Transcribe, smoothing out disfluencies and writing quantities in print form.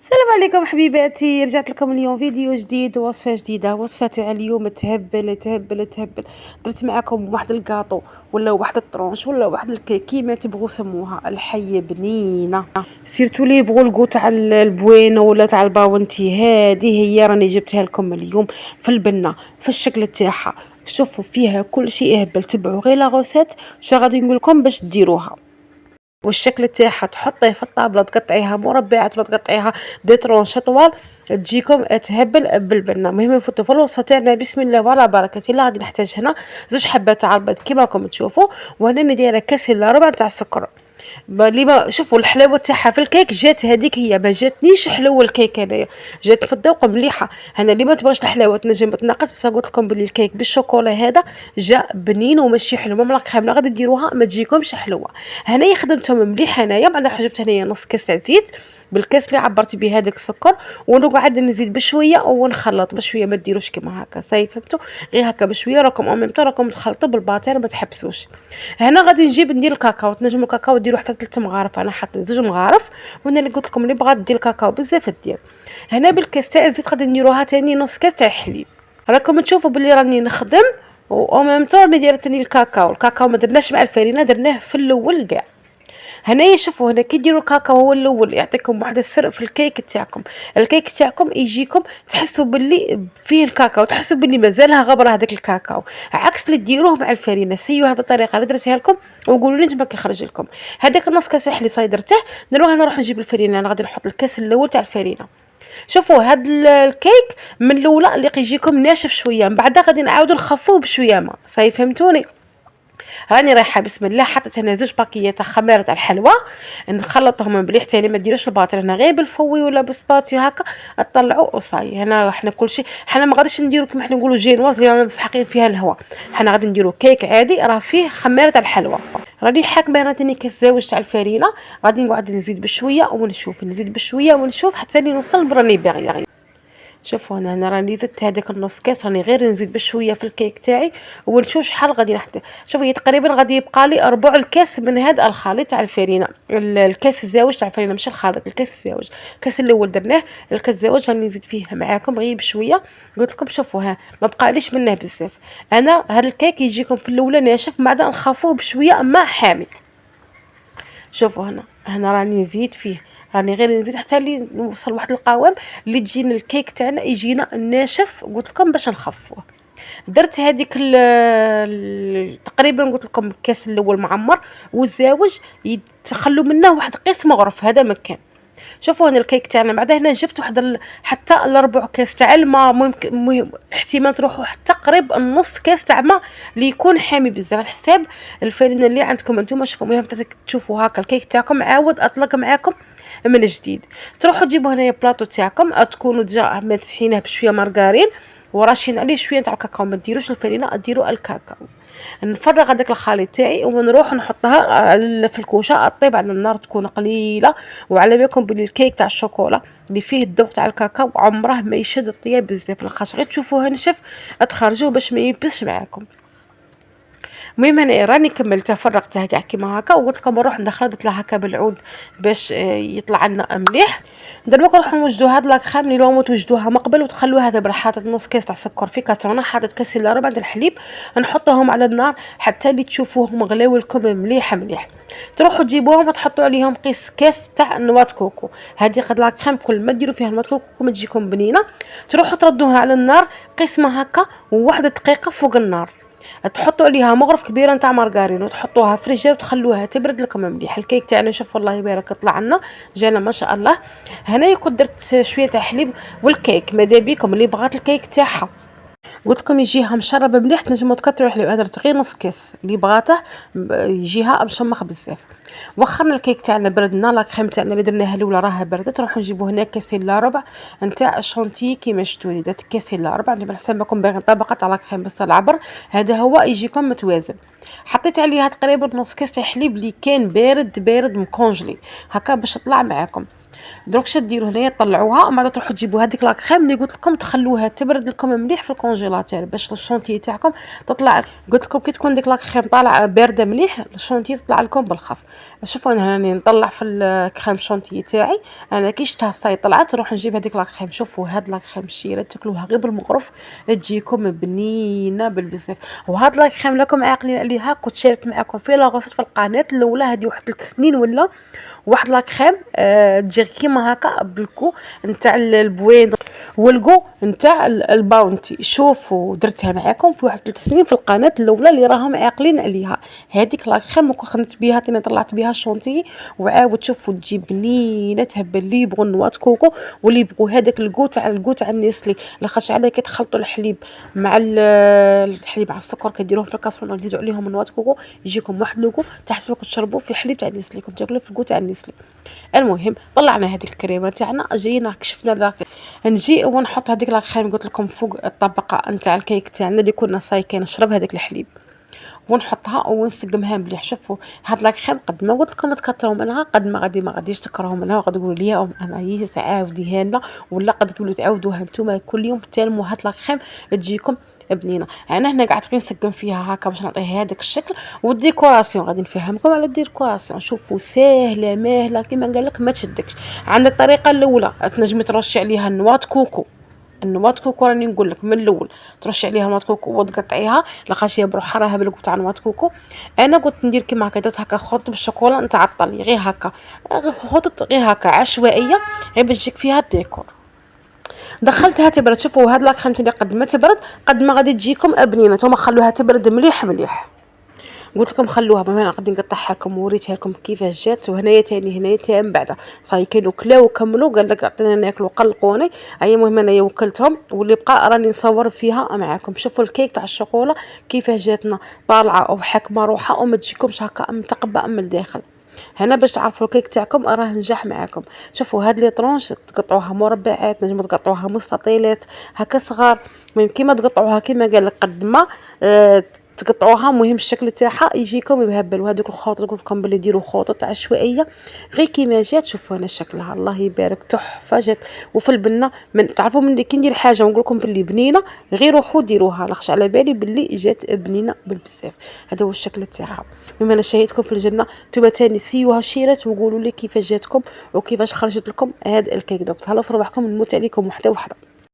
السلام عليكم حبيباتي، رجعت لكم اليوم فيديو جديد ووصفة جديدة. وصفة تاع اليوم تهبل تهبل تهبل. درت معاكم واحد الكاطو ولا واحد الطرونش ولا واحد الكيك كيما تبغوا سموها، الحية بنينة. سيرتو لي يبغوا الكو تاع البوينة ولا تاع الباونتي، هذه هي راني جبتها لكم اليوم في البنة في الشكل تاعها. شوفوا فيها كل شيء يهبل، تبعوا غير لا غوسيت شا غادي نقول لكم باش ديروها. والشكل تاعها تحطيه في الطابله، تقطعيها مربعات ولا تقطعيها دي طرونش طوال، تجيكم تهبل بالبنه. المهم نفوتوا في الوصفه تاعنا بسم الله وعلى بركه الله. غادي نحتاج هنا زوج حبات تاع البيض كيما راكم تشوفوا، وهنا ندير كاس الا ربع تاع السكر. اللي ما شوفوا الحلاوه تاعها في الكيك جات هذيك هي، ما جاتنيش حلوه الكيك هنايا، جات في الذوق مليحه. هنا اللي ما تبغاش الحلاوه تنجم تنقص، بس قلت لكم بلي الكيك بالشوكولا هذا جا بنين وماشي حلو. ماما خامله غادي ديروها ما تجيكمش حلوه. هنايا خدمتهم مليح هنايا. بعد جبت هنايا نص كاس تاع زيت بالكاس اللي عبرت به هذاك السكر، ونقعد نزيد بشويه ونخلط بشويه، ما ديروش كيما هكا صاي فهمتوا، غير هكا بشويه راكم او ميمتو راكم تخلطوا بالباتير ما تحبسوش. هنا غادي نجيب ندير الكاكاو، تنجموا الكاكاو ديروا حتى 3 مغارف، انا حطيت 2 مغارف. وانا اللي قلت لكم اللي بغات دير الكاكاو بزاف دير. هنا بالكاس تاع الزيت غادي نديروها تاني نص كاس تاع الحليب. راكم تشوفوا بلي راني نخدم او ميم طون اللي دايره تاني الكاكاو ما درناش مع الفرينه، درناه في الاول كاع. هنايا شوفوا هنا كي ديروا الكاكاو هو الاول يعطيكم واحد السر في الكيك تاعكم. الكيك تاعكم يجيكم تحسوا باللي فيه الكاكاو، تحسوا باللي مازالها غبره هذاك الكاكاو، عكس اللي ديروه مع الفرينه. سيو هذه الطريقه اللي درتها لكم وقولوا لي نتوما كي خرج لكم. هذاك النص كاس حليب صاي درته. نروح نجيب الفرينه. انا غادي نحط الكاس الاول تاع الفرينه. شوفوا هاد الكيك من الاولى اللي يجيكم ناشف شويه، من بعد غادي نعاودوا نخفوه بشويه ما صاي فهمتوني. راني رايحه بسم الله حطيت هنا 2 باكيات تاع خميره تاع الحلوى، نخلطهم مليح حتى ما ديروش الباطل هنا غير بالفوي ولا بالسباتيو هكا تطلعوا وصاي. هنا احنا كلشي حنا ما غاديش نديرو كيما حنا نقولوا جينواز اللي رانا مسحقين فيها الهواء، حنا غادي نديرو كيك عادي راه فيه خميره تاع الحلوى. راني حاكمه هنا تاني كاس زاوج تاع الفرينه، غادي نقعد نزيد بشويه ونشوف نزيد بشويه ونشوف حتى اللي نوصل براني باغيه. شوفوا انا راني زدت هذاك النص كاس، راني غير نزيد بشويه في الكيك تاعي ونشوف شحال غادي نحط. شوفوا هي تقريبا غادي يبقى لي ربع الكاس من هذا الخليط تاع الفرينه، الكاس الزاوج تاع الفرينه مش الخليط، الكاس الزاوج. الكاس الاول درناه، الكاس الزاوج راني نزيد فيه معاكم غير بشويه. قلت لكم شوفوا ها ما بقاليش منه بزاف. انا هذا الكيك يجيكم في الاولى ناشف، بعد نخافوه بشويه ماء حامي. شوفوا هنا راني نزيد فيه، راني غير نزيد حتى اللي نوصل واحد القوام اللي تجينا الكيك تاعنا يجينا ناشف. قلت لكم باش نخفوه. درت هذيك تقريبا قلت لكم الكاس الاول معمر والزاوج يتخلوا منه واحد قسم مغرف هذا مكان. شوفوا هنا الكيك تاعنا بعد هنا جبت واحد حتى الربع كاس تاع الماء، ممكن احتمال تروحوا حتى قريب النص كاس تاع ماء اللي يكون حامي بزاف على حساب الفرينه اللي عندكم انتم. شوفوا المهم تشوفوا هكا الكيك تاعكم عاود اطلق معاكم من جديد. تروحوا تجيبوا هنايا بلاطو تاعكم تكونوا ديجا ماسحينه بشويه مارغرين وراشين عليه شويه تاع الكاكاو، ما ديروش الفرينه ديروا الكاكاو. نفرغ هذاك الخليط تاعي ونروح نحطها في الكوشه طيب على النار تكون قليله. وعلى بالكم بلي الكيك تاع الشوكولا اللي فيه الذوق تاع الكاكاو عمره ما يشد الطياب بزاف، لاخاطش غير تشوفوه نشف تخرجوه باش ما يبسش معاكم. المهم انا راني كملتها فرغتها كاع كيما هكا، وقلت لكم نروح ندخلها درت لها هكا بالعود باش يطلع لنا مليح. دابا نروحوا نوجدوا هاد لاكريم اللي لو توجدوها مقبل وتخلوها دابا حاطط نص كاس تاع سكر في كاسرونه، حاطط كاس الا ربع د الحليب، نحطوهم على النار حتى اللي تشوفوهم غلاو لكم مليح مليح. تروحوا تجيبوهم وتحطوا عليهم قيس كاس تاع نوات كوكو. هذه قد لاكريم كل ما ديروا فيها نوات كوكو ما تجيكم بنينه. تروحوا تردوها على النار قسمه هكا وواحده دقيقه فوق النار، تحطوا عليها مغرف كبيره نتاع مارغرين وتحطوها في الفريجير وتخلوها تبرد لكم مليح. الكيك تاعنا شوف الله يبارك طلع لنا جانا ما شاء الله. هنايا كنت درت شويه تاع حليب والكيك ماذا بيكم اللي بغات الكيك تاعها قلت لكم يجيها مشربه مليح تنجموا تكثروا الحليب. انا درت غير نص كاس اللي بغاته يجيها مشمخ بزاف. وخرنا الكيك تاعنا بردنا لاكريم تاعنا اللي درناها الاولى راها بردت. نروحوا نجيبوا هنا كاسين الا ربع نتاع الشونتي كيما شفتوني درت كاسين الا ربع على حسب ماكم باغيين طبقه تاع لاكريم بس العبر هذا هو يجيكم متوازن. حطيت عليها تقريبا نص كاس تاع حليب اللي كان بارد مكونجلي هكا باش تطلع معاكم. دروك شديروا هنايا طلعوها ومن بعد تروحوا تجيبوا هذيك لا كريم اللي قلت لكم تخلوها تبرد لكم مليح في الكونجيلاتور باش الشونتي تاعكم تطلع. قلت لكم كي تكون ديك لا كريم طالعه بارده مليح الشونتي تطلع لكم بالخف. شوفوا انا راني نطلع في الكريم شونتي تاعي، انا كي شفتها صاي طلعت نروح نجيب هذيك لا كريم. شوفوا هاد لا كريم الشيره تاكلوها غير بالمغرف تجيكم بنينه بالبزاف. وهاد لا كريم لكم عاقلين عليها كنت شاركت معكم في لاغوصات في القناه الاولى هذه واحد 3 سنين ولا واحد لا كريم تجي كيما هكا بالكو نتاع البوين والكو نتاع الباونتي. شوفوا درتها معاكم في واحد 3 سنين في القناه الاولى اللي راهم عاقلين عليها. هذيك لا كريم كون خدمت بها تاني طلعت بها شونتي وعاود شوفوا تجي بنينه تهبل اللي يبغوا نوات كوكو واللي يبغوا هذاك الكو تاع النيسلي. لاخاطش عليه كي تخلطوا الحليب مع الحليب مع السكر كديروهم في الكاسرونه وتزيدوا عليهم نوات كوكو يجيكم واحد لوكو تحسبوا كتشربوا في حليب تاع النيسلي كنت تاكلوا في الكو تاع النيسلي. المهم طلعنا هذيك الكريمه تاعنا جينا كشفنا داك نجي ونحط هذيك لا كريم قلت لكم فوق الطبقه نتاع الكيك تاعنا اللي كنا صايكين نشرب هذاك الحليب ونحطها ونسقمها مليح. شوفوا هاد لا كريم قد ما قلت لكم تكثروا منها قد ما غاديش تكرهوا منها وغادي تقولوا لي انا هي عاوديها لنا ولا قد تولوا تعاودوها نتوما كل يوم تالموا هاد لا كريم تجيكم بنينه. انا هنا قعدت غير نسقم فيها هكا باش نعطيها هذاك الشكل. والديكوراسيون غادي نفهمكم على الديكوراسيون. شوفوا ساهله ماهله كيما قال لك ما تشدكش. عندك الطريقه الاولى تنجمي ترشي عليها النواه كوكو. النواه كوكو راني نقول لك من الاول ترشي عليها نواه كوكو وتقطعيها لاخاطش هي بروحها راها بالكو تاع نواه كوكو. انا قلت ندير كيما هكا درت هكا خلطت بالشوكولا نتعطل غير هكا خلطت غير هكا عشوائيه غير باش تجيك فيها الديكور. دخلتها تبرد. شوفوا هاد لا كريم اللي قد ما تبرد قد ما غادي تجيكم بنينه. نتوما خلوها تبرد مليح مليح. قلت لكم خلوها بما انا غادي نقطعها لكم ووريتها لكم كيفاش جات. وهنايا تاني هنايا تا من بعد صاي كانوا كلاو وكملوا قال لك عطينا ناكلوا قلقوني. اي المهم انايا وكلتهم واللي بقى راني نصور فيها معاكم. شوفوا الكيك تاع الشوكولا كيفاش جاتنا طالعه او حكمه روحها وما تجيكمش هكا متقبه من الداخل. هنا باش تعرفوا الكيك تاعكم راه نجح معاكم. شوفوا هاد لي طرونش تقطعوها مربعات نجموا تقطعوها مستطيلات هكا صغار المهم كيما تقطعوها كيما قال لك قد ما تقطعوها مهم الشكل تاعها يجيكم مهبل. وهذوك الخطوط قلت لكم بلي ديروا خطوط عشوائيه غير كيما جات. شوفوا هنا شكلها الله يبارك تحفه جات. وفي البنه من تعرفوا من كي ندير حاجه ونقول لكم بلي بنينه غير روحوا ديروها لاخش على بالي بلي جات بنينه بالبزاف. هذا هو الشكل تاعها. مما انا شهيتكم في الجنه نتوما تاني سيوها شيرات وقولوا لي كيفاش جاتكم وكيفاش خرجت لكم هذا الكيك. دوك تهلاو في رواحكم نموت عليكم وحده وحده.